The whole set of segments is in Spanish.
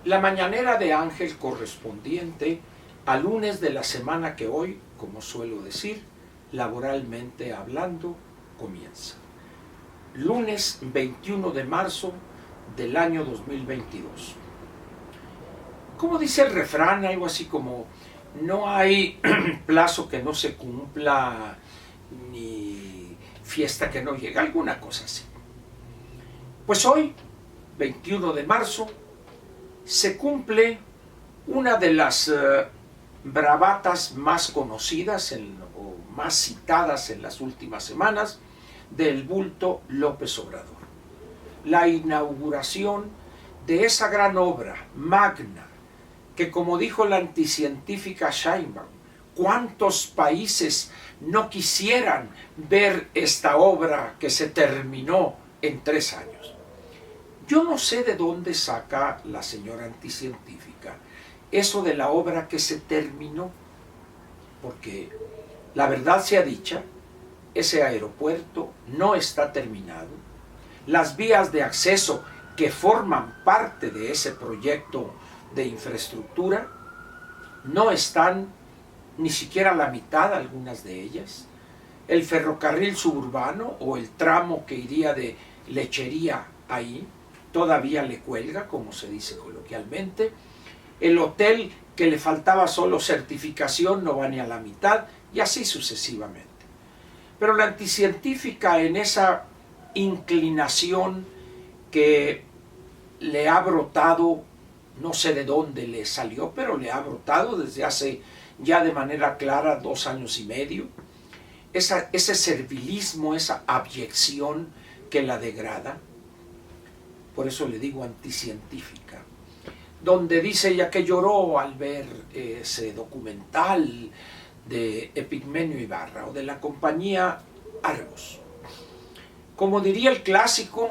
La mañanera de Ángel correspondiente al lunes de la semana que hoy, como suelo decir, laboralmente hablando, comienza. Lunes 21 de marzo del año 2022. Como dice el refrán, algo así como: no hay plazo que no se cumpla, ni fiesta que no llegue, alguna cosa así. Pues hoy, 21 de marzo, se cumple una de las bravatas más conocidas o más citadas en las últimas semanas del bulto López Obrador. La inauguración de esa gran obra magna que, como dijo la anticientífica Sheinbaum, ¿cuántos países no quisieran ver esta obra que se terminó en 3 años? Yo no sé de dónde saca la señora anticientífica eso de la obra que se terminó, porque la verdad sea dicha, ese aeropuerto no está terminado. Las vías de acceso que forman parte de ese proyecto de infraestructura no están ni siquiera a la mitad, algunas de ellas. El ferrocarril suburbano o el tramo que iría de Lechería ahí todavía le cuelga, como se dice coloquialmente. El hotel que le faltaba solo certificación no va ni a la mitad, y así sucesivamente. Pero la anticientífica, en esa inclinación que le ha brotado, no sé de dónde le salió, pero le ha brotado desde hace ya de manera clara 2 años y medio, ese servilismo, esa abyección que la degrada, por eso le digo anticientífica, donde dice ella que lloró al ver ese documental de Epigmenio Ibarra o de la compañía Argos. Como diría el clásico,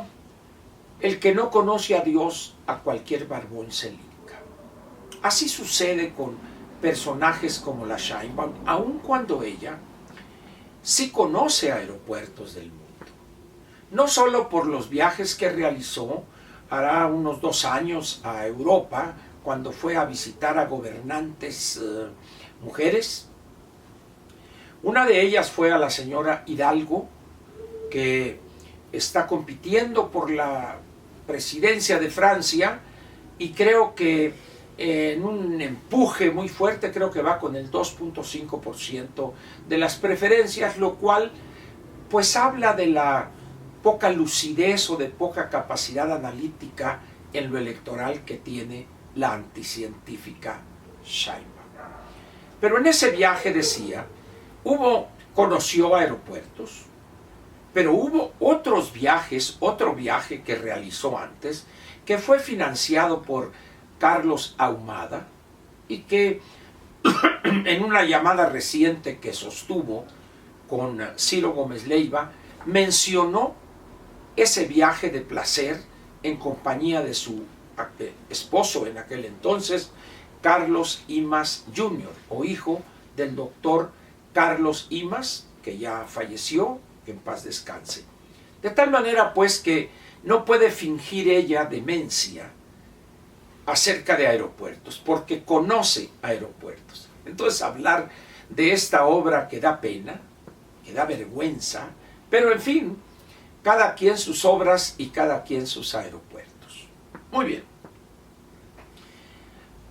el que no conoce a Dios, a cualquier barbón se linca. Así sucede con personajes como la Sheinbaum, aun cuando ella sí conoce aeropuertos del mundo. No solo por los viajes que realizó hará unos 2 años a Europa, cuando fue a visitar a gobernantes mujeres. Una de ellas fue a la señora Hidalgo, que está compitiendo por la presidencia de Francia, y creo que en un empuje muy fuerte, creo que va con el 2.5% de las preferencias, lo cual pues habla de la poca lucidez o de poca capacidad analítica en lo electoral que tiene la anticientífica Sheinbaum. Pero en ese viaje, decía, conoció aeropuertos, pero hubo otros viajes, otro viaje que realizó antes, que fue financiado por Carlos Ahumada, y que en una llamada reciente que sostuvo con Ciro Gómez Leiva, mencionó ese viaje de placer en compañía de su esposo en aquel entonces, Carlos Imaz Jr., o hijo del doctor Carlos Imaz, que ya falleció, que en paz descanse. De tal manera pues que no puede fingir ella demencia acerca de aeropuertos, porque conoce aeropuertos. Entonces hablar de esta obra que da pena, que da vergüenza, pero en fin, cada quien sus obras y cada quien sus aeropuertos. Muy bien.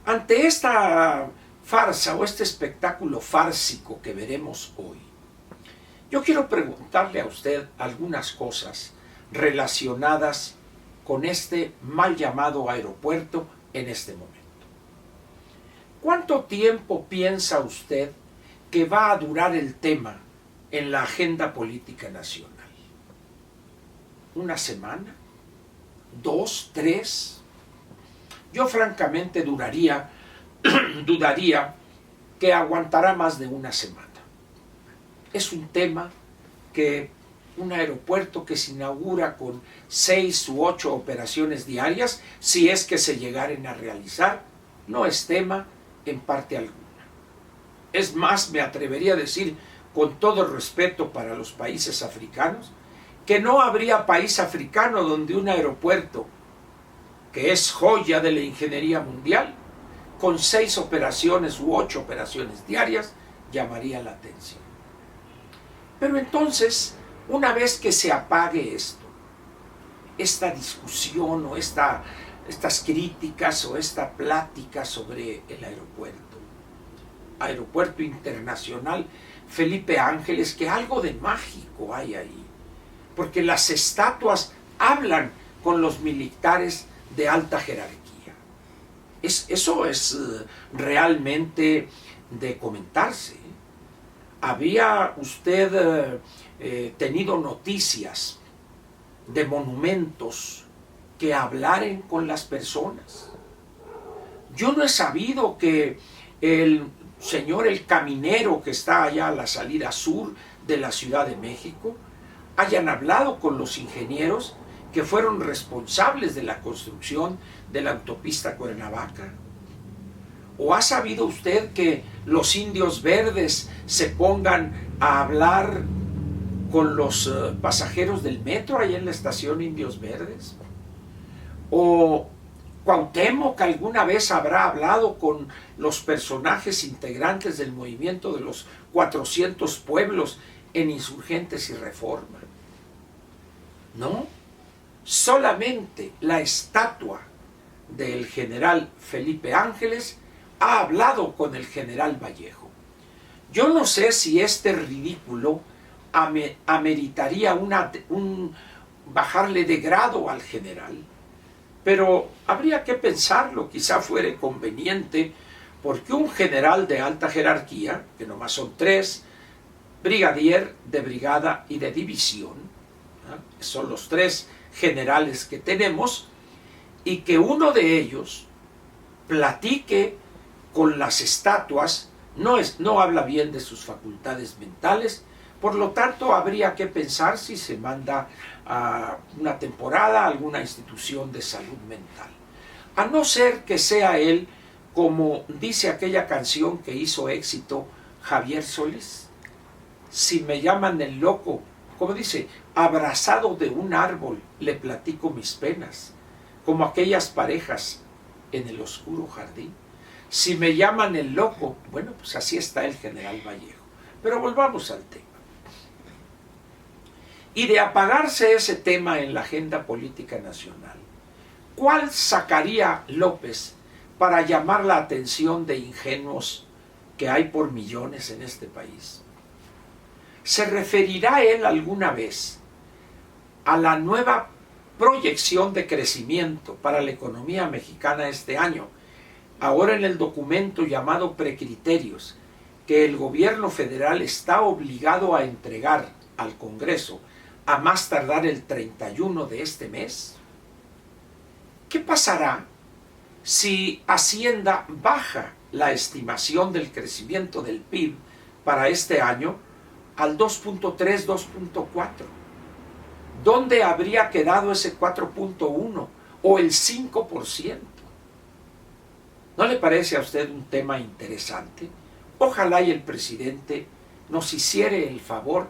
Ante esta farsa o este espectáculo fársico que veremos hoy, yo quiero preguntarle a usted algunas cosas relacionadas con este mal llamado aeropuerto en este momento. ¿Cuánto tiempo piensa usted que va a durar el tema en la agenda política nacional? ¿1 semana? ¿2? ¿3? Yo francamente dudaría que aguantará más de 1 semana. Es un tema que un aeropuerto que se inaugura con 6 u 8 operaciones diarias, si es que se llegaren a realizar, no es tema en parte alguna. Es más, me atrevería a decir, con todo respeto para los países africanos, que no habría país africano donde un aeropuerto que es joya de la ingeniería mundial, con 6 operaciones u 8 operaciones diarias, llamaría la atención. Pero entonces, una vez que se apague esto, esta discusión o estas críticas o esta plática sobre el aeropuerto internacional Felipe Ángeles, que algo de mágico hay ahí, porque las estatuas hablan con los militares de alta jerarquía. Eso es realmente de comentarse. ¿Había usted tenido noticias de monumentos que hablaren con las personas? Yo no he sabido que el caminero que está allá a la salida sur de la Ciudad de México hayan hablado con los ingenieros que fueron responsables de la construcción de la autopista Cuernavaca. ¿O ha sabido usted que los indios verdes se pongan a hablar con los pasajeros del metro ahí en la estación Indios Verdes? ¿O Cuauhtémoc alguna vez habrá hablado con los personajes integrantes del movimiento de los 400 pueblos en Insurgentes y Reforma? No, solamente la estatua del general Felipe Ángeles ha hablado con el general Vallejo. Yo no sé si este ridículo ameritaría bajarle de grado al general, pero habría que pensarlo, quizá fuere conveniente, porque un general de alta jerarquía, que nomás son 3, brigadier, de brigada y de división, ¿no? Son los 3 generales que tenemos, y que uno de ellos platique con las estatuas, no habla bien de sus facultades mentales. Por lo tanto, habría que pensar si se manda a una temporada a alguna institución de salud mental. A no ser que sea él, como dice aquella canción que hizo éxito Javier Solís, si me llaman el loco, como dice, abrazado de un árbol le platico mis penas, como aquellas parejas en el oscuro jardín. Si me llaman el loco, bueno, pues así está el general Vallejo. Pero volvamos al tema. Y de apagarse ese tema en la agenda política nacional, ¿cuál sacaría López para llamar la atención de ingenuos que hay por millones en este país? ¿Se referirá él alguna vez a la nueva proyección de crecimiento para la economía mexicana este año, ahora en el documento llamado Precriterios, que el gobierno federal está obligado a entregar al Congreso a más tardar el 31 de este mes? ¿Qué pasará si Hacienda baja la estimación del crecimiento del PIB para este año al 2.3, 2.4? ¿Dónde habría quedado ese 4.1 o el 5%? ¿No le parece a usted un tema interesante? Ojalá y el presidente nos hiciera el favor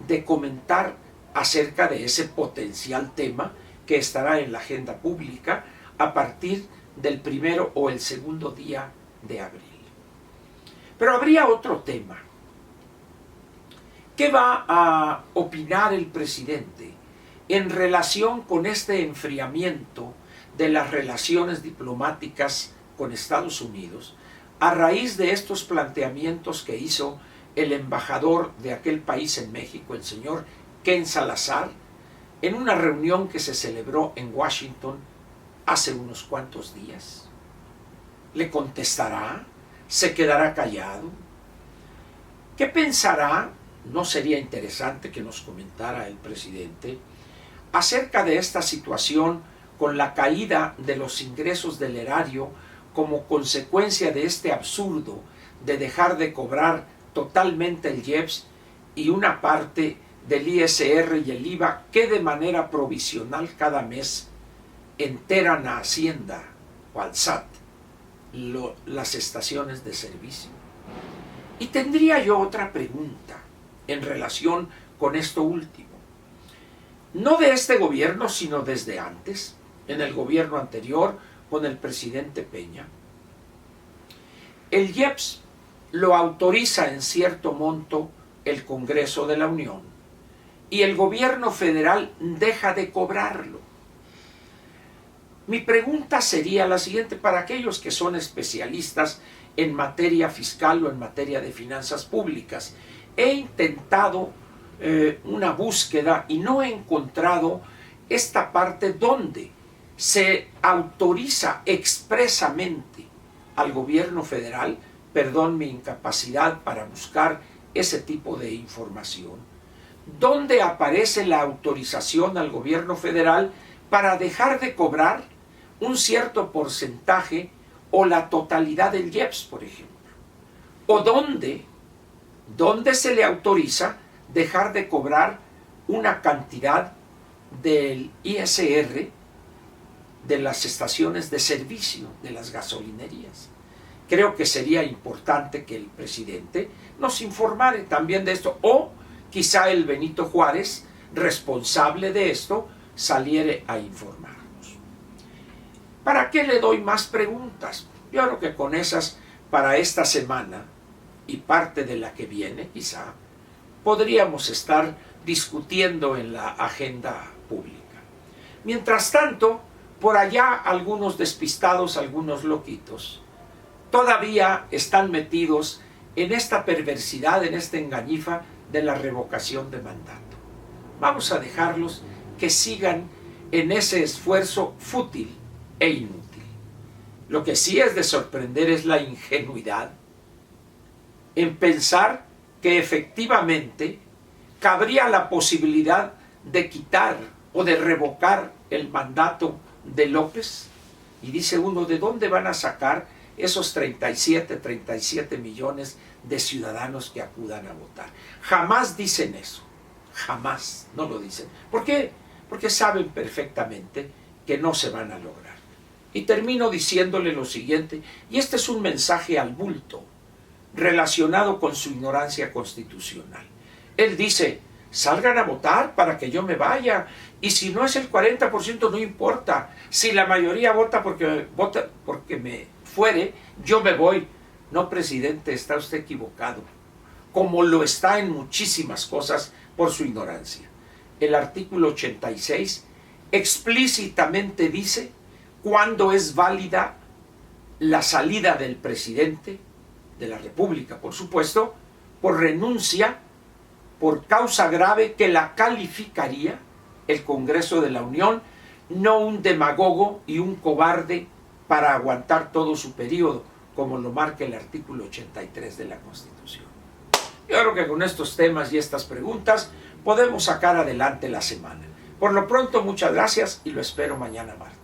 de comentar acerca de ese potencial tema que estará en la agenda pública a partir del 1 o el 2 día de abril. Pero habría otro tema. ¿Qué va a opinar el presidente en relación con este enfriamiento de las relaciones diplomáticas con Estados Unidos a raíz de estos planteamientos que hizo el embajador de aquel país en México, el señor Ken Salazar, en una reunión que se celebró en Washington hace unos cuantos días? ¿Le contestará? ¿Se quedará callado? ¿Qué pensará? ¿No sería interesante que nos comentara el presidente acerca de esta situación con la caída de los ingresos del erario como consecuencia de este absurdo de dejar de cobrar totalmente el IEPS y una parte del ISR y el IVA que de manera provisional cada mes enteran a Hacienda o al SAT las estaciones de servicio? Y tendría yo otra pregunta en relación con esto último. No de este gobierno, sino desde antes. en el gobierno anterior con el presidente Peña. El IEPS lo autoriza en cierto monto el Congreso de la Unión y el gobierno federal deja de cobrarlo. Mi pregunta sería la siguiente para aquellos que son especialistas en materia fiscal o en materia de finanzas públicas. He intentado una búsqueda y no he encontrado esta parte donde se autoriza expresamente al gobierno federal, perdón mi incapacidad para buscar ese tipo de información, donde aparece la autorización al gobierno federal para dejar de cobrar un cierto porcentaje o la totalidad del IEPS, por ejemplo, o donde se le autoriza dejar de cobrar una cantidad del ISR de las estaciones de servicio de las gasolinerías. Creo que sería importante que el presidente nos informare también de esto, o quizá el Benito Juárez, responsable de esto, saliere a informarnos. ¿Para qué le doy más preguntas? Yo creo que con esas, para esta semana y parte de la que viene, quizá, podríamos estar discutiendo en la agenda pública. Mientras tanto, por allá algunos despistados, algunos loquitos, todavía están metidos en esta perversidad, en esta engañifa de la revocación de mandato. Vamos a dejarlos que sigan en ese esfuerzo fútil e inútil. Lo que sí es de sorprender es la ingenuidad en pensar que efectivamente cabría la posibilidad de quitar o de revocar el mandato de López. Y dice uno, ¿de dónde van a sacar esos 37 millones de ciudadanos que acudan a votar? Jamás dicen eso, jamás, no lo dicen. ¿Por qué? Porque saben perfectamente que no se van a lograr. Y termino diciéndole lo siguiente, y este es un mensaje al bulto, relacionado con su ignorancia constitucional. Él dice, salgan a votar para que yo me vaya, y si no es el 40% no importa, si la mayoría vota porque me fuere, yo me voy. No, presidente, está usted equivocado, como lo está en muchísimas cosas por su ignorancia. El artículo 86 explícitamente dice cuándo es válida la salida del presidente de la República, por supuesto, por renuncia, por causa grave que la calificaría el Congreso de la Unión, no un demagogo y un cobarde para aguantar todo su periodo, como lo marca el artículo 83 de la Constitución. Yo creo que con estos temas y estas preguntas podemos sacar adelante la semana. Por lo pronto, muchas gracias y lo espero mañana martes.